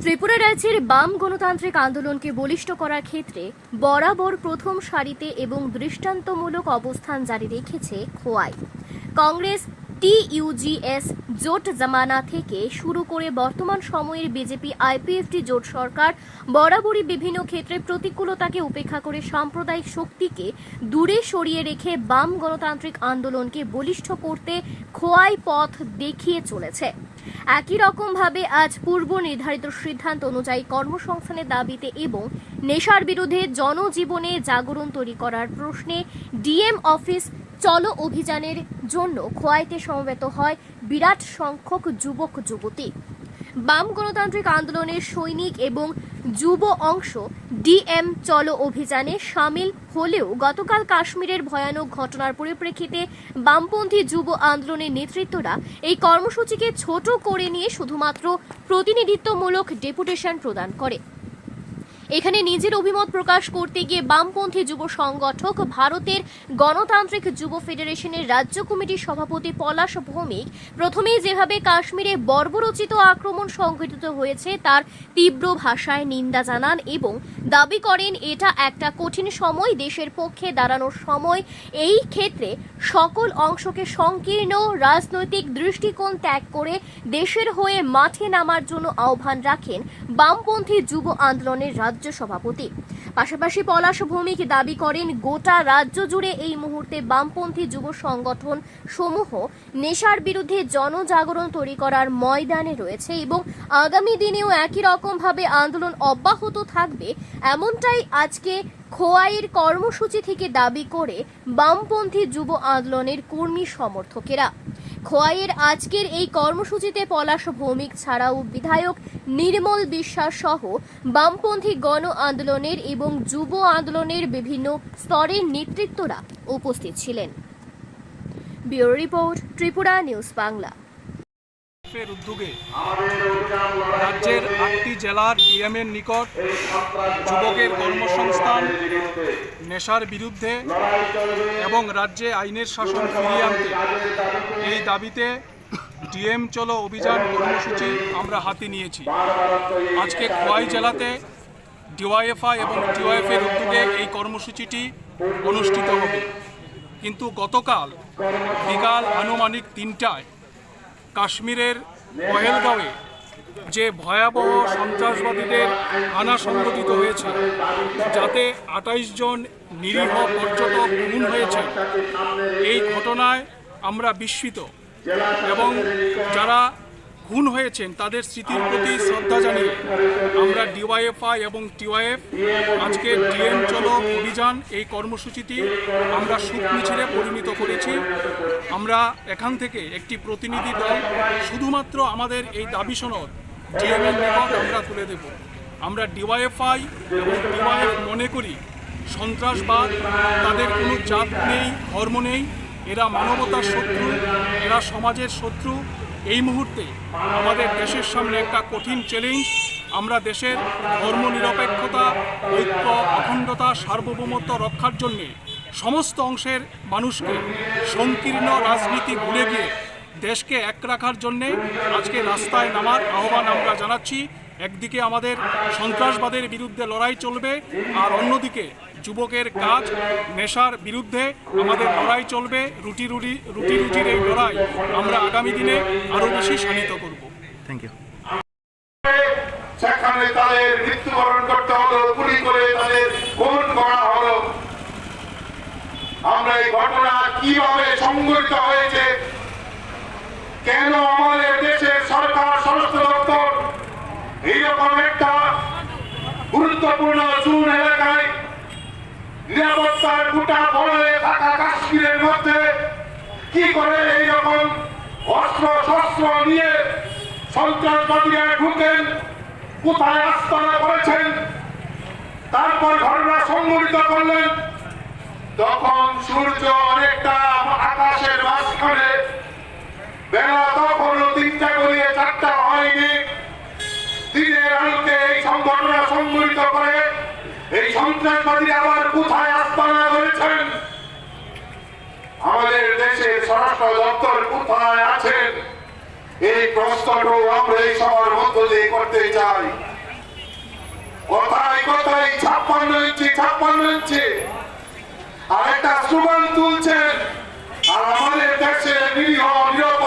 ত্রিপুরা রাজ্যের বাম গণতান্ত্রিক আন্দোলনকে বলিষ্ঠ করার ক্ষেত্রে বরাবর প্রথম সারিতে এবং দৃষ্টান্তমূলক অবস্থান জারি রেখেছে খোয়াই। কংগ্রেস টিইউজিএস জোট জামানা থেকে শুরু করে বর্তমান সময়ের বিজেপি আইপিএফটি জোট সরকার বরাবরই বিভিন্ন ক্ষেত্রে প্রতিকূলতাকে উপেক্ষা করে সাম্প্রদায়িক শক্তিকে দূরে সরিয়ে রেখে বাম গণতান্ত্রিক আন্দোলনকে বলিষ্ঠ করতে খোয়াই পথ দেখিয়ে চলেছে। একই রকমভাবে আজ পূর্ব নির্ধারিত সিদ্ধান্ত অনুযায়ী কর্মসংস্থানের দাবিতে এবং নেশার বিরুদ্ধে জনজীবনে জাগরণ তৈরি করার প্রশ্নে ডিএম অফিস চলো অভিযানের জন্য খোয়াইতে সমবেত হয় বিরাট সংখ্যক যুবক যুবতী। বাম গণতান্ত্রিক আন্দোলনের সৈনিক এবং যুব অংশ ডিএম চলো অভিযানে সামিল হলেও গতকাল কাশ্মীরের ভয়ানক ঘটনার পরিপ্রেক্ষিতে বামপন্থী যুব আন্দোলনের নেতৃত্বরা এই কর্মসূচিকে ছোট করে নিয়ে শুধুমাত্র প্রতিনিধিত্বমূলক ডেপুটেশন প্রদান করে। এখানে নিজের অভিমত প্রকাশ করতে গিয়ে বামপন্থী যুব সংগঠক ভারতের গণতান্ত্রিক যুব ফেডারেশনের রাজ্য কমিটির সভাপতি পলাশ ভৌমিক প্রথমেই যেভাবে কাশ্মীরে বর্বরচিত আক্রমণ সংঘটিত হয়েছে তার তীব্র ভাষায় নিন্দা জানান এবং দাবি করেন এটা একটা কঠিন সময়, দেশের পক্ষে দাঁড়ানোর সময়। এই ক্ষেত্রে সকল অংশকে সংকীর্ণ রাজনৈতিক দৃষ্টিকোণ ত্যাগ করে দেশের হয়ে মাঠে নামার জন্য আহ্বান রাখেন বামপন্থী যুব আন্দোলনের রাজ্য সভাপতি। পাশাপাশি পলাশ ভৌমিক দাবি করেন গোটা রাজ্য জুড়ে এই মুহূর্তে বামপন্থী যুব সংগঠন সমূহ নেশার বিরুদ্ধে জনজাগরণ তৈরি করার ময়দানে রয়েছে এবং আগামী দিনেও একই রকমভাবে আন্দোলন অব্যাহত থাকবে, এমনটাই আজকে খোয়াইয়ের কর্মসূচি থেকে দাবি করে বামপন্থী যুব আন্দোলনের কর্মী সমর্থকেরা। খোয়াইয়ের আজকের এই কর্মসূচিতে পলাশ ভৌমিক ছাড়াও বিধায়ক নির্মল বিশ্বাস সহ বামপন্থী গণ আন্দোলনের এবং যুব আন্দোলনের বিভিন্ন স্তরের নেতৃত্বরা উপস্থিত ছিলেন। Bureau report, Tripura news Bangla. উদ্যোগে রাজ্যের 8টি জেলার ডিএমের নিকট যুবকের কর্মসংস্থান, নেশার বিরুদ্ধে এবং রাজ্যে আইনের শাসন ফিরিয়ে আনতে এই দাবিতে ডিএম চলো অভিযান কর্মসূচি আমরা হাতে নিয়েছি। আজকে খোয়াই জেলাতে ডিওয়াইএফআই এবং টিওয়াইএফের উদ্যোগে এই কর্মসূচিটি অনুষ্ঠিত হবে, কিন্তু গতকাল বিকাল আনুমানিক 3টায় কাশ্মীরের পহেলগাঁওয়ে যে ভয়াবহ সন্ত্রাসবাদীদের হানা সংঘটিত হয়েছে, যাতে 28 জন নিরীহ পর্যটক খুন হয়েছে, এই ঘটনায় আমরা বিস্মিত এবং যারা খুন হয়েছেন তাদের স্মৃতির প্রতি শ্রদ্ধা জানিয়ে আমরা ডিওয়াইএফআই এবং টিওয়াইএফ আজকে ডিএম চলো অভিযান এই কর্মসূচিটি আমরা সুখ মিছিলে পরিণত করেছি। আমরা এখান থেকে একটি প্রতিনিধি দল শুধুমাত্র আমাদের এই দাবি সনদ ডিএমের নিকট আমরা তুলে দেব। আমরা ডিওয়াইএফআই এবং টিওয়াইএফ মনে করি সন্ত্রাসবাদ তাদের কোনো জাত নেই, ধর্ম নেই, এরা মানবতার শত্রু, এরা সমাজের শত্রু। এই মুহূর্তে আমাদের দেশের সামনে একটা কঠিন চ্যালেঞ্জ। আমরা দেশের ধর্মনিরপেক্ষতা, ঐক্য, অখণ্ডতা, সার্বভৌমত্ব রক্ষার জন্যে সমস্ত অংশের মানুষকে সংকীর্ণ রাজনীতি ভুলে গিয়ে দেশকে এক রাখার জন্যে আজকে রাস্তায় নামার আহ্বান আমরা জানাচ্ছি। একদিকে আমাদের সন্ত্রাসবাদের বিরুদ্ধে লড়াই চলবে, আর অন্যদিকে যুবকের কাজ, নেশার বিরুদ্ধে আমাদের লড়াই চলবে। রুটির এই লড়াই আমরা আগামী দিনে আরো বেশি শানিত করব। Thank you. সেখানে তাদের মৃত্যুবরণ করতে হলো, গুলি করে তাদের খুন করা হলো। আমরা এই ঘটনা কিভাবে সংঘটিত হয়েছে, কেন আমাদের দেশের সরকার স্বরাষ্ট্র দপ্তর এইরকম একটা গুরুত্বপূর্ণ জুন এলাকায় নিরাপত্তার গোটা বলয়ে থাকা কাশ্মীরের মধ্যে কি করে এইরকম অস্ত্র শস্ত্র নিয়ে সন্ত্রাসবাদীরা ঢুকেন, কোথায় আস্তানা করেছেন, তারপর ঘটনা সংঘটিত করলেন। তখন সূর্য অনেকটা আকাশের মাঝখানে, বেলা তখনও 3টা গড়িয়ে 4টা হয়নি। দিনের আলোকে এই ঘটনা সংঘটিত করে এই সন্ত্রাসবাদী আবার কোথায় আস্তানা করেছেন, আমাদের দেশের স্বরাষ্ট্র দপ্তর কোথায় আছেন, এই প্রশ্নটাও আমরা এই সবার মধ্য দিয়ে করতে চাই। কথাই 56 ইঞ্চি আর একটা স্লোগান তুলছেন আর আমাদের দেশে নিরীহ নিরপরাধ